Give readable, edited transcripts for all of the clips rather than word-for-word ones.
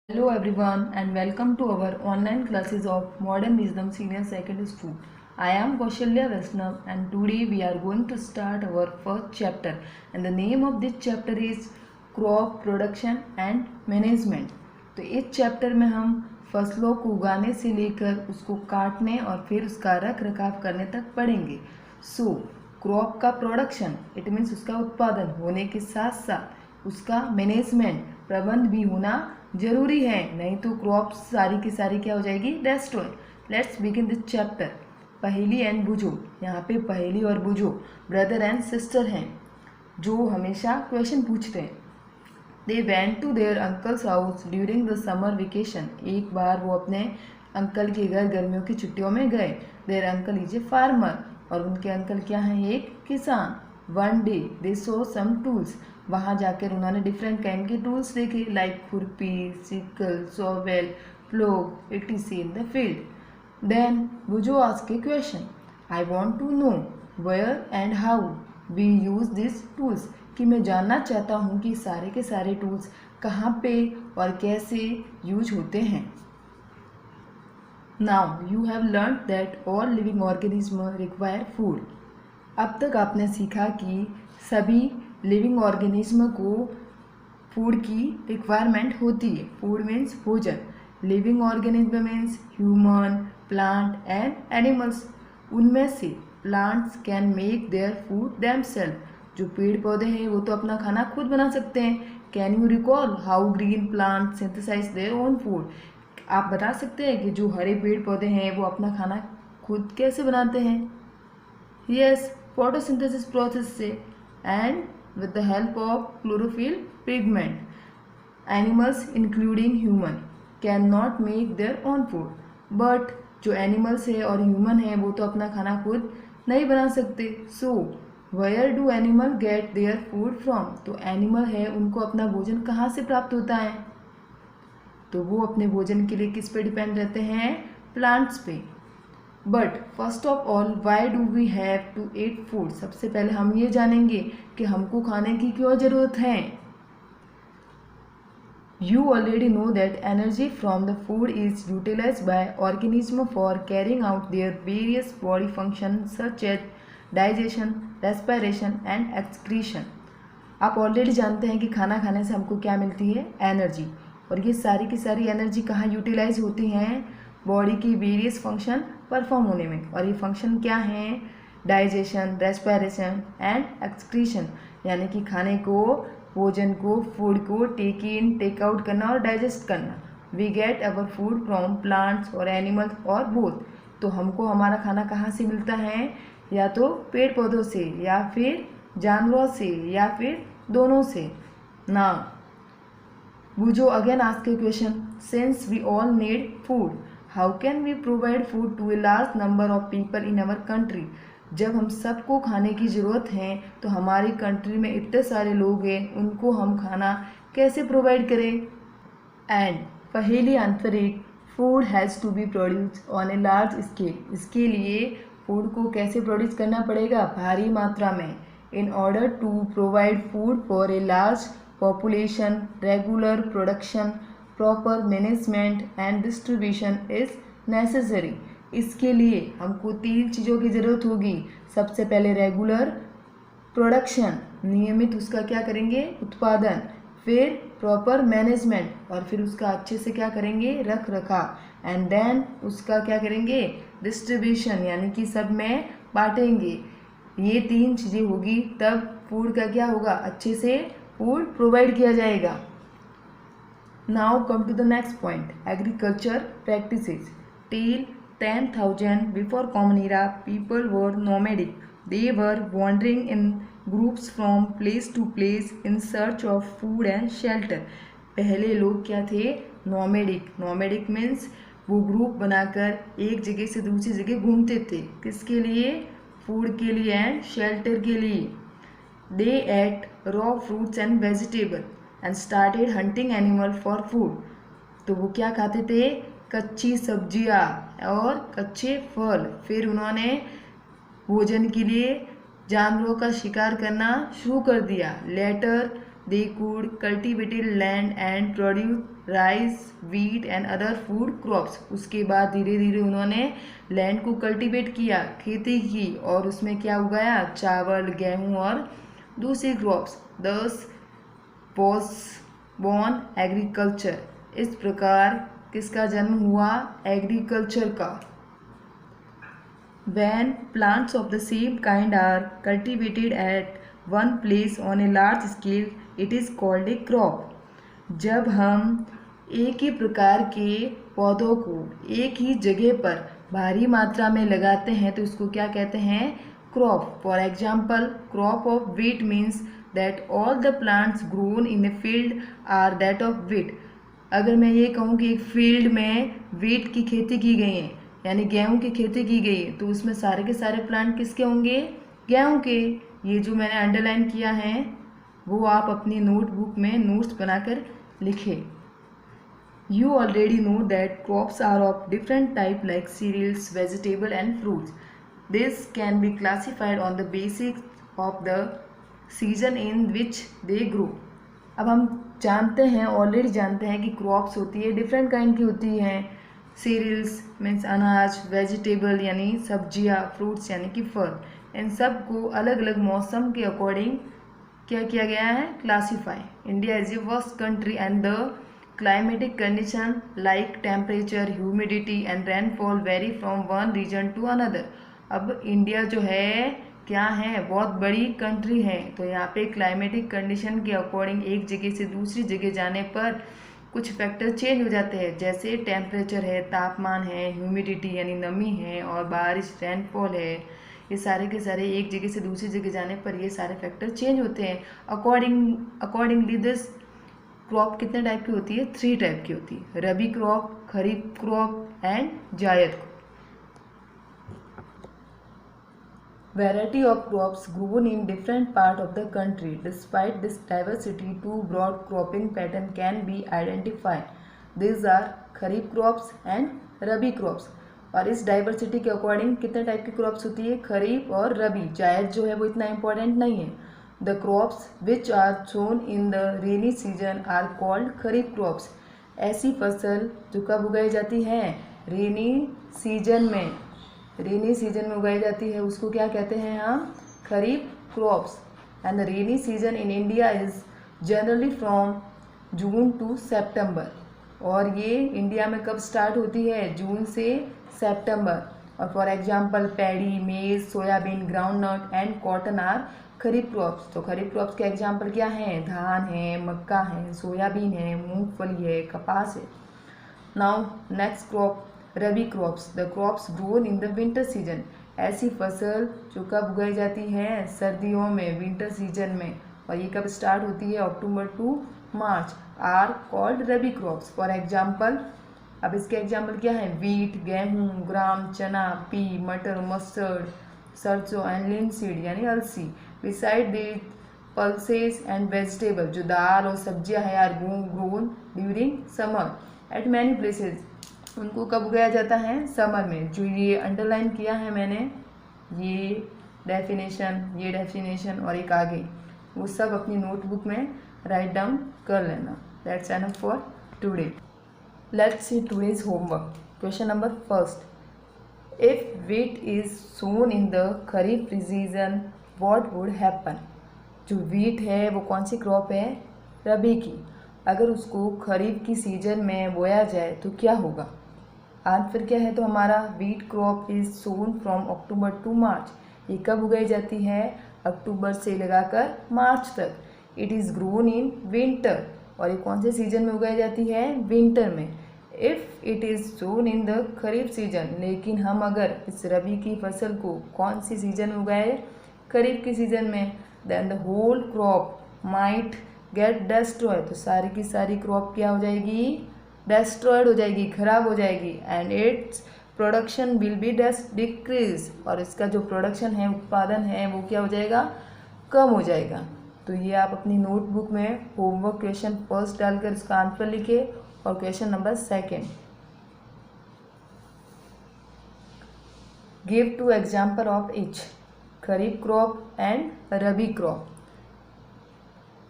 Hello everyone and welcome to our online classes of Modern Wisdom Senior Secondary School. I am Kaushalya Vaishnav and today we are going to start our first chapter and the name of this chapter is Crop Production and Management. तो इस chapter में हम फसलों को उगाने से लेकर उसको काटने और फिर उसका रख रखाव करने तक पढ़ेंगे. क्रॉप का प्रोडक्शन इट मीन्स उसका उत्पादन होने के साथ साथ उसका मैनेजमेंट प्रबंध भी होना जरूरी है, नहीं तो क्रॉप सारी की सारी क्या हो जाएगी, destroy. Let's begin this chapter. पहेली एंड बुझो. यहाँ पे पहेली और बुझो ब्रदर एंड सिस्टर हैं जो हमेशा क्वेश्चन पूछते हैं. They went to their uncle's house during the summer vacation. एक बार वो अपने अंकल के घर गर्मियों की छुट्टियों में गए. Their uncle is a farmer. और उनके अंकल क्या हैं, एक किसान. One day they saw some tools. वहाँ जाकर उन्होंने डिफरेंट काइंड के टूल्स देखे लाइक खुरपी, sickle, shovel, plough etc in the field. Then Bujho ask a question. I want to know where and how we use this tools. कि मैं जानना चाहता हूँ कि सारे के सारे टूल्स कहाँ पे और कैसे यूज होते हैं. Now you have learn that all living organism require food. अब तक आपने सीखा कि सभी लिविंग ऑर्गेनिज्म को फूड की रिक्वायरमेंट होती है. फूड मीन्स भोजन. Living organism means human, plant and animals. उनमें से plants can make their food themselves. जो पेड़ पौधे हैं वो तो अपना खाना खुद बना सकते हैं. Can you recall how green plant synthesize their own food. आप बता सकते हैं कि जो हरे पेड़ पौधे हैं वो अपना खाना खुद कैसे बनाते हैं. यस, फोटोसिंथेसिस प्रोसेस से and with the help of chlorophyll pigment. Animals including human cannot make their own food. But जो animals है और human है वो तो अपना खाना खुद नहीं बना सकते. So where do animal get their food from? तो animal है उनको अपना भोजन कहाँ से प्राप्त होता है. तो वो अपने भोजन के लिए किस पे डिपेंड रहते हैं, प्लांट्स पे. But first of all why do we have to eat food. सबसे पहले हम ये जानेंगे कि हमको खाने की क्यों ज़रूरत है. You already know that energy from the food is utilize by organism for carrying out their various body function such as digestion, respiration and excretion. आप ऑलरेडी जानते हैं कि खाना खाने से हमको क्या मिलती है, एनर्जी. और ये सारी की सारी एनर्जी कहाँ यूटिलाइज होती हैं, बॉडी की वेरियस फंक्शन परफॉर्म होने में. और ये फंक्शन क्या हैं, डाइजेशन, रेस्पिरेशन एंड एक्सक्रीशन. यानी कि खाने को, भोजन को, फूड को टेक इन टेक आउट करना और डाइजेस्ट करना. We get our food from plants और एनिमल्स और बोथ. तो हमको हमारा खाना कहाँ से मिलता है, या तो पेड़ पौधों से या फिर जानवरों से या फिर दोनों से. ना बुझो again ask a question. Since we all need food, how can we provide food to a large number of people in our country. जब हम सबको खाने की ज़रूरत है तो हमारी कंट्री में इतने सारे लोग हैं, उनको हम खाना कैसे प्रोवाइड करें. एंड पहेली answer it. Food has to be produce on a large scale. इसके लिए फूड को कैसे प्रोड्यूस करना पड़ेगा, भारी मात्रा में. In order to provide food for a large population, regular production, proper management and distribution is necessary. इसके लिए हमको 3 चीज़ों की ज़रूरत होगी. सबसे पहले रेगुलर प्रोडक्शन, नियमित उसका क्या करेंगे, उत्पादन. फिर प्रॉपर मैनेजमेंट और फिर उसका अच्छे से क्या करेंगे, रख रखाव. एंड देन उसका क्या करेंगे, डिस्ट्रीब्यूशन, यानी कि सब में बांटेंगे. ये 3 चीज़ें होगी तब फूड का क्या होगा, अच्छे से फूड प्रोवाइड किया जाएगा. Now come to the next point. Agriculture practices. Till 10,000 before Common Era, people were nomadic. They were wandering in groups from place to place in search of food and shelter. पहले लोग क्या थे, nomadic. Nomadic means वो group बनाकर एक जगह से दूसरी जगह घूमते थे. किसके लिए, फूड के लिए एंड शेल्टर के लिए. They ate raw fruits and vegetables and started hunting animal for food. तो वो क्या खाते थे, कच्ची सब्जियाँ और कच्चे फल. फिर उन्होंने भोजन के लिए जानवरों का शिकार करना शुरू कर दिया. Later they could cultivated land and produce rice, wheat and other food crops. उसके बाद धीरे धीरे उन्होंने लैंड को कल्टीवेट किया, खेती की और उसमें क्या उगाया, चावल, गेहूं और दूसरी crops. Thus was born agriculture. इस प्रकार किसका जन्म हुआ, एग्रीकल्चर का. When plants of the same kind are cultivated at one place on a large scale, it is called a crop. जब हम एक ही प्रकार के पौधों को एक ही जगह पर भारी मात्रा में लगाते हैं तो उसको क्या कहते हैं, crop. For example, crop of wheat means that all the plants grown in a field are that of wheat. अगर मैं ये कहूँ कि एक फील्ड में wheat की खेती की गई है, यानी गेहूं की खेती की गई, तो उसमें सारे के सारे प्लांट किसके होंगे, गेहूं के. ये जो मैंने अंडरलाइन किया है वो आप अपनी नोटबुक में नोट्स बनाकर लिखें. You already know that crops are of different type like cereals, vegetable and fruits. This can be classified on the basis of the season in which they grow. अब हम जानते हैं, ऑलरेडी जानते हैं कि क्रॉप्स होती है डिफरेंट काइंड की होती हैं. सीरियल्स मीन्स अनाज, वेजिटेबल यानी सब्जियां, फ्रूट्स यानी कि फल. इन सब को अलग अलग मौसम के अकॉर्डिंग क्या किया गया है, classify. India is a vast country and the climatic condition like temperature, humidity and rainfall vary from one region to another. अब इंडिया जो है क्या है, बहुत बड़ी कंट्री है, तो यहाँ पे क्लाइमेटिक कंडीशन के अकॉर्डिंग एक जगह से दूसरी जगह जाने पर कुछ फैक्टर चेंज हो जाते हैं. जैसे टेम्परेचर है, तापमान है, ह्यूमिडिटी यानी नमी है और बारिश, रेनफॉल है. ये सारे के सारे एक जगह से दूसरी जगह जाने पर ये सारे फैक्टर चेंज होते हैं. अकॉर्डिंगली दिस क्रॉप कितने टाइप की होती है, 3 टाइप की होती है, रबी क्रॉप, खरीफ क्रॉप एंड जायद crop. Variety of crops grown in different part of the country. Despite this diversity, 2 broad cropping pattern can be identified. These are kharif crops and rabi crops. और इस diversity के according कितने type की crops होती है, खरीफ और रबी. जायद जो है वो इतना इम्पोर्टेंट नहीं है. The crops which are sown in the rainy season are called kharif crops. ऐसी फसल जो कब उगाई जाती है, रेनी सीजन में. रेनी सीजन में उगाई जाती है उसको क्या कहते हैं हम, kharif crops. And the rainy season in India is generally from June to September. और ये इंडिया में कब स्टार्ट होती है, जून से सितंबर. और for example paddy, maize, soybean, groundnut and cotton are kharif crops. तो खरीफ क्रॉप्स के एग्जांपल क्या हैं, धान है, मक्का है, सोयाबीन है, मूंगफली है, कपास है. Now next crop, rabi crops. The crops grown in the winter season. ऐसी फसल जो कब उगाई जाती है, सर्दियों में, विंटर सीजन में. और ये कब स्टार्ट होती है, October to March. Are called rabi crops. For example, अब इसके एग्जाम्पल क्या है, वीट, गेहूँ, ग्राम, चना, पी, मटर, मस्टर्ड, सरसों एंड लिनसीड यानी अलसी. Beside the pulses and vegetable, जो दाल और सब्जियां हैं, are grown during summer at many places. उनको कब उगाया जाता है, समर में. जो ये अंडरलाइन किया है मैंने, ये डेफिनेशन और एक आगे, वो सब अपनी नोटबुक में राइट डाउन कर लेना. That's enough for today. Let's see today's homework. Question number first, if wheat is sown in the kharif season what would happen. जो wheat है वो कौन सी क्रॉप है, रबी की. अगर उसको खरीफ की सीजन में बोया जाए तो क्या होगा. आंसर क्या है, तो हमारा wheat crop is sown from October to March. ये कब उगाई जाती है, अक्टूबर से लगाकर मार्च तक. It is grown in winter. और ये कौन से सीजन में उगाई जाती है, विंटर में. If it is sown in the kharif season, लेकिन हम अगर इस रबी की फसल को कौन सी सीजन में उगाए, खरीफ के सीजन में, then the whole crop might get destroy. तो सारी की सारी क्रॉप क्या हो जाएगी, डेस्ट्रॉयड हो जाएगी, खराब हो जाएगी. And its production will be decrease. और इसका जो प्रोडक्शन है, उत्पादन है, वो क्या हो जाएगा, कम हो जाएगा. तो ये आप अपनी नोटबुक में होमवर्क क्वेश्चन फर्स्ट डालकर इसका आंसर लिखे. और question number second, give 2 example of each, kharif crop and rabi crop.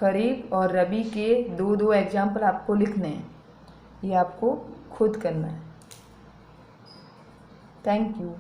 Kharif और रबी के दो दो एग्जाम्पल आपको लिखने हैं, ये आपको खुद करना है। Thank you.